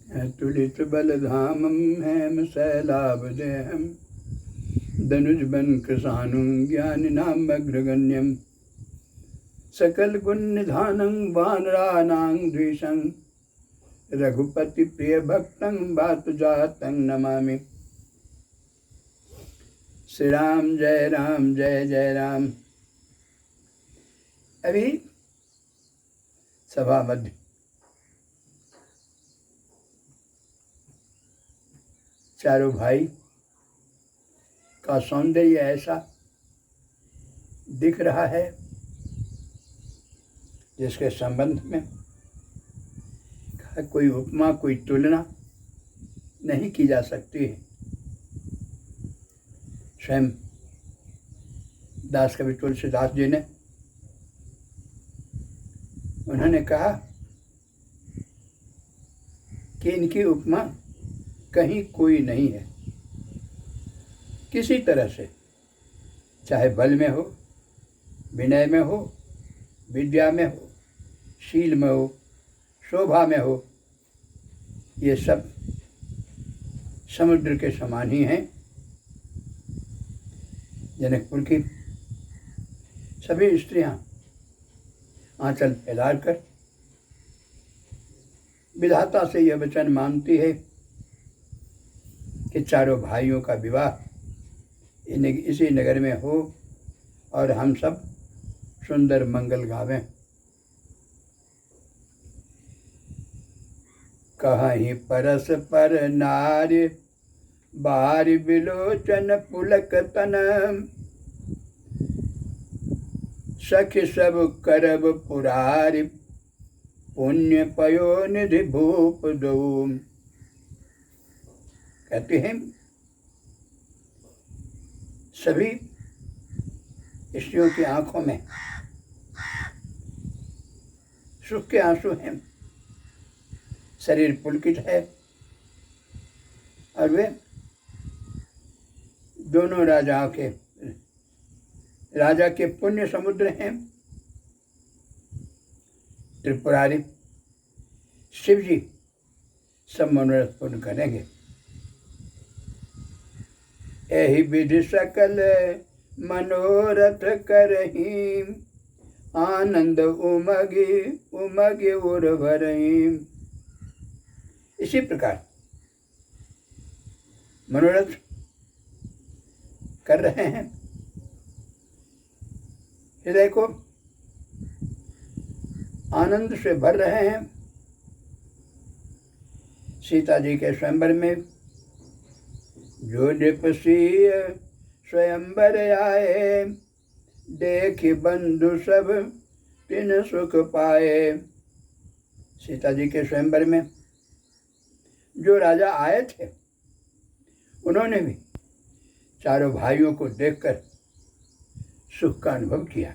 तुलित बलधामं हेम शैलाभदेहं धनुजबन कृशानुं ज्ञानिनाम् अग्रगण्यं सकल गुण निधानं वानराणां द्विषं रघुपति प्रिय भक्तं वातुजातं नमामि। श्री राम जय जय राम। अभी सभा मध्य चारों भाई का सौंदर्य ऐसा दिख रहा है जिसके संबंध में कोई उपमा कोई तुलना नहीं की जा सकती है। स्वयं दास कवि तुलसीदास जी ने उन्होंने कहा कि इनकी उपमा कहीं कोई नहीं है। किसी तरह से, चाहे बल में हो, विनय में हो, विद्या में हो, शील में हो, शोभा में हो, ये सब समुद्र के समान ही हैं। जनकपुर की सभी स्त्रियां आंचल फैलाकर विधाता से यह वचन मांगती है कि चारों भाइयों का विवाह इसी नगर में हो और हम सब सुंदर मंगल गावें। कहीं परस पर नारी बारी बिलोचन पुलक तन सखी सब करब पुरारी पुण्य पयो निधि भूप दो। कहते हैं सभी स्त्रियों की आंखों में सुख के आंसू हैं, शरीर पुलकित है और वे दोनों राजा के पुण्य समुद्र हैं। त्रिपुरारी शिव जी सब मनोरथ पूर्ण करेंगे। यही विधि सकल मनोरथ करही आनंद उमगी उमगे उर भरही। इसी प्रकार मनोरथ कर रहे हैं, हृदय को आनंद से भर रहे हैं। सीता जी के स्वयंवर में जो नृपसीय स्वयंवर आए देखि बंधु सब तिन सुख पाए। सीता जी के स्वयंवर में जो राजा आए थे उन्होंने भी चारों भाइयों को देखकर सुख का अनुभव किया।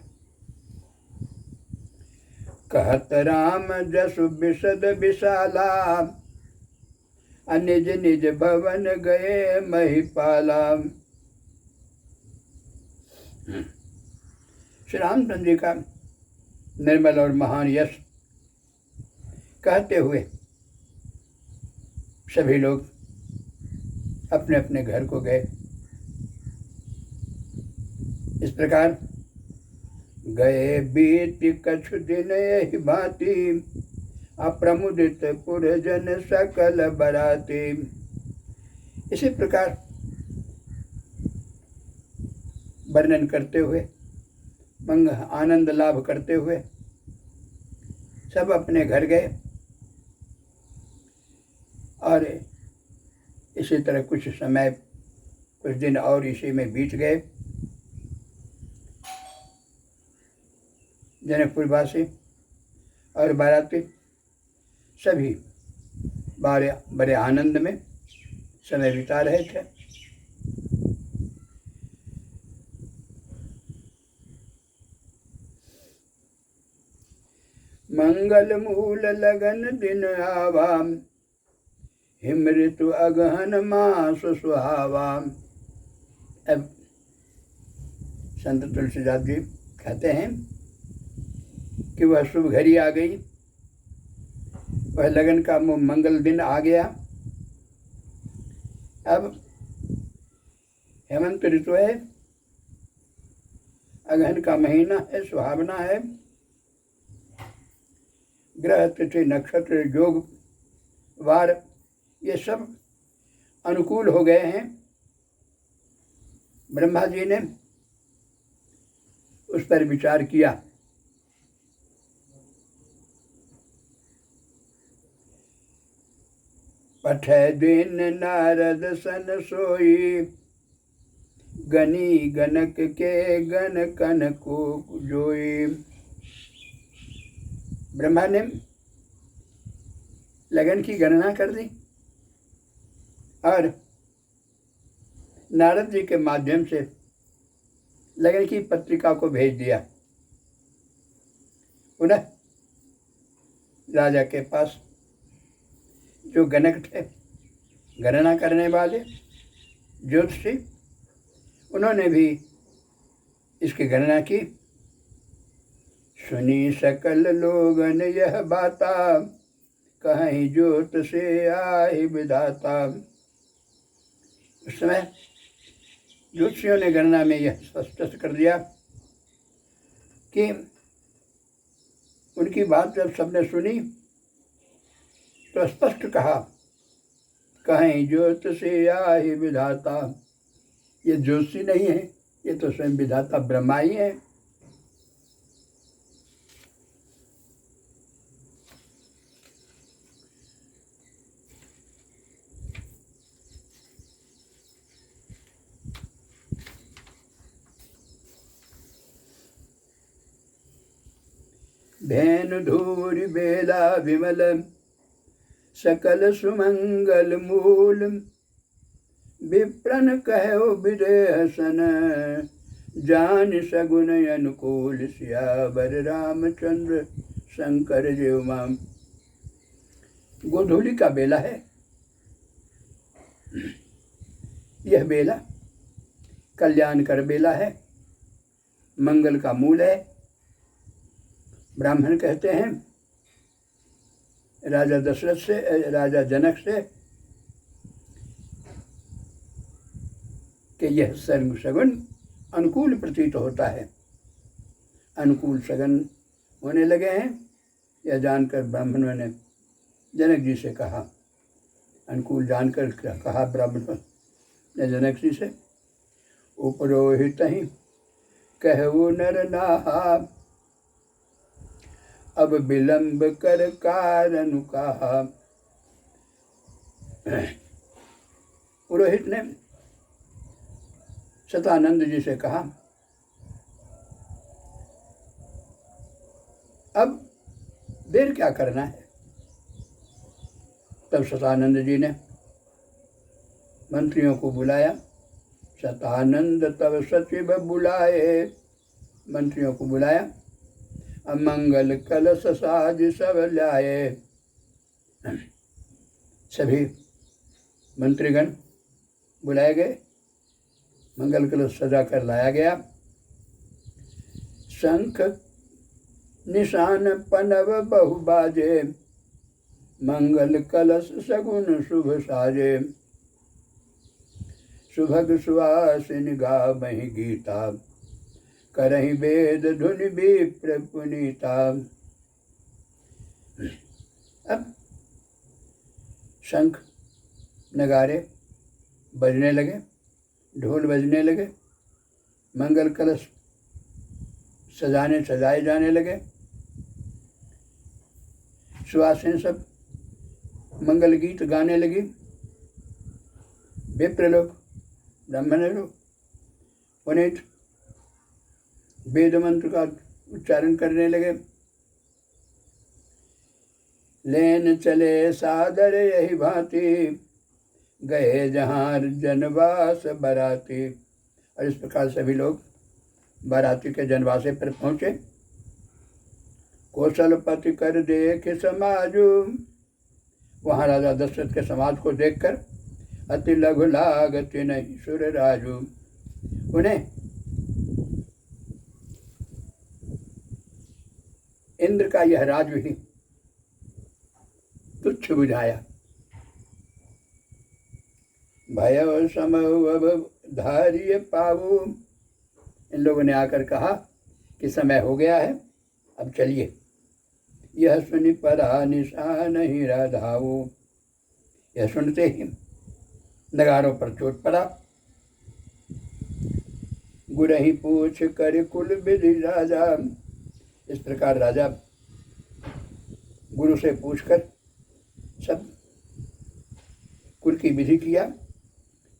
कहत राम जसु विशद विशाला निज निज भवन गए महिपाला। श्री रामचंद्र जी का निर्मल और महान यश कहते हुए सभी लोग अपने अपने घर को गए। इस प्रकार गए बीत कछु दिन यही भांति अप्रमुदित पुरजन सकल बराती। इसी प्रकार वर्णन करते हुए आनंद लाभ करते हुए सब अपने घर गए और इसी तरह कुछ समय कुछ दिन और इसी में बीत गए। जनकपुर वासी और बाराती सभी बड़े आनंद में समय बिता रहे थे। मंगल मूल लगन दिन आवा हिम ऋतु अगहन मास सुहावा। अब संत तुलसीदास जी कहते हैं कि वह शुभ घड़ी आ गई वह लगन का मंगल दिन आ गया। अब हेमंत ऋतु है, अगहन का महीना है, सुहावना है। ग्रह तिथि नक्षत्र योग वार ये सब अनुकूल हो गए हैं। ब्रह्मा जी ने उस पर विचार किया। पठै दिन नारद सन सोई, गनी गनक के गन कन को जोई। ब्रह्मा ने लगन की गणना कर दी और नारद जी के माध्यम से लगन की पत्रिका को भेज दिया। पुनः राजा के पास जो गणक थे, गणना करने वाले ज्योतिषी, उन्होंने भी इसकी गणना की। सुनी सकल लोगन यह बाता, कहीं ज्योत से आए विधाता। उस समय ज्योतिषियों ने गणना में यह स्पष्ट कर दिया कि उनकी बात जब सबने सुनी तो स्पष्ट कहा, कहीं ज्योत से आए विधाता। ये ज्योतिषी नहीं है, ये तो स्वयं विधाता ब्रह्मा ही है। धेनु धूरि बेला विमल, सकल सुमंगल मूल। विप्रन कहो विदेह सन, जान सगुन अनुकूल। सियावर रामचंद्र शंकर देव माम। गोधूली का बेला है। यह बेला कल्याणकर बेला है, मंगल का मूल है। ब्राह्मण कहते हैं राजा दशरथ से, राजा जनक से कि यह सर्व सगुन अनुकूल प्रतीत होता है। अनुकूल सगुन होने लगे हैं, यह जानकर ब्राह्मणों ने जनक जी से कहा। अनुकूल जानकर कहा ब्राह्मणों ने जनक जी से, उपरोहित ही कहु नर नाहा, अब विलंब कर कारण कहा। पुरोहित ने सतानंद जी से कहा, अब देर क्या करना है। तब सतानंद जी ने मंत्रियों को बुलाया। सतानंद तब सचिव बुलाए, मंत्रियों को बुलाया। अमंगल कलश साज सब लाए। सभी मंत्रीगण बुलाए गए, मंगल कलश सजा कर लाया गया। शंख निशान पनव बहु बाजे, मंगल कलश सगुन शुभ साजे। सुभग सुहासिन गावहि गीता, करहि वेद धुनि विप्र पुनीता। अब शंख नगारे बजने लगे, ढोल बजने लगे, मंगल कलश सजाए जाने लगे। सुहासिन सब मंगल गीत गाने लगी। विप्र लोग, ब्राह्मण लोग पुनीत वेद मंत्र का उच्चारण करने लगे। लेन चले सादर यही भांति, गए जहाँ जनवास बराती। और इस प्रकार सभी लोग बाराती के जनवासे पर पहुँचे। कौशलपति कर देख समाजु, वहाँ राजा दशरथ के समाज को देखकर अति लघु लागति नहीं सुर राजू। उन्हें इंद्र का यह राज भी तुच्छ बुझाया। भय समव अब धार्य पावो, इन लोगों ने आकर कहा कि समय हो गया है, अब चलिए। यह सुनि परा निशा नहीं राधाओ, यह सुनते ही नगारों पर चोट पड़ा। गुरहि पूछ कर कुल विधि राजा, इस प्रकार राजा गुरु से पूछकर सब कुल की विधि किया।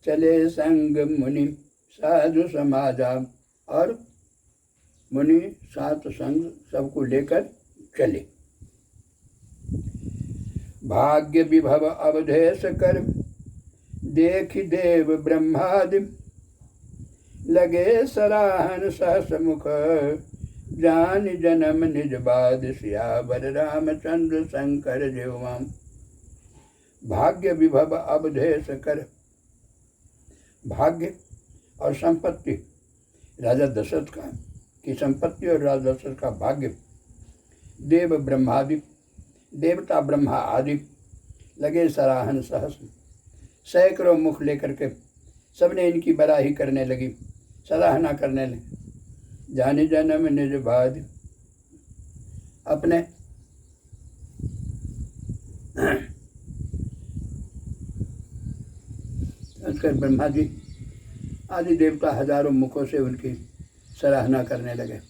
चले संग मुनि साधु समाजा, और मुनि सात संग सबको लेकर चले। भाग्य विभव अवधेश कर, देखि देव ब्रह्मादि, लगे सराहन सहस मुख, जान जन्म निज बाद, सियावर रामचंद्र शंकर जीवा। भाग्य विभव अवधेश कर, भाग्य और संपत्ति राजा दशरथ का की संपत्ति और राजा दशरथ का भाग्य, देव ब्रह्मादि देवता ब्रह्मा आदि, लगे सराहन सहस, सैकड़ों मुख लेकर के सबने इनकी बड़ाई करने लगी, सराहना करने लगी। जानि जन्म निज बाद, अपने उसकर ब्रह्मा जी आदि देवता हजारों मुखों से उनकी सराहना करने लगे।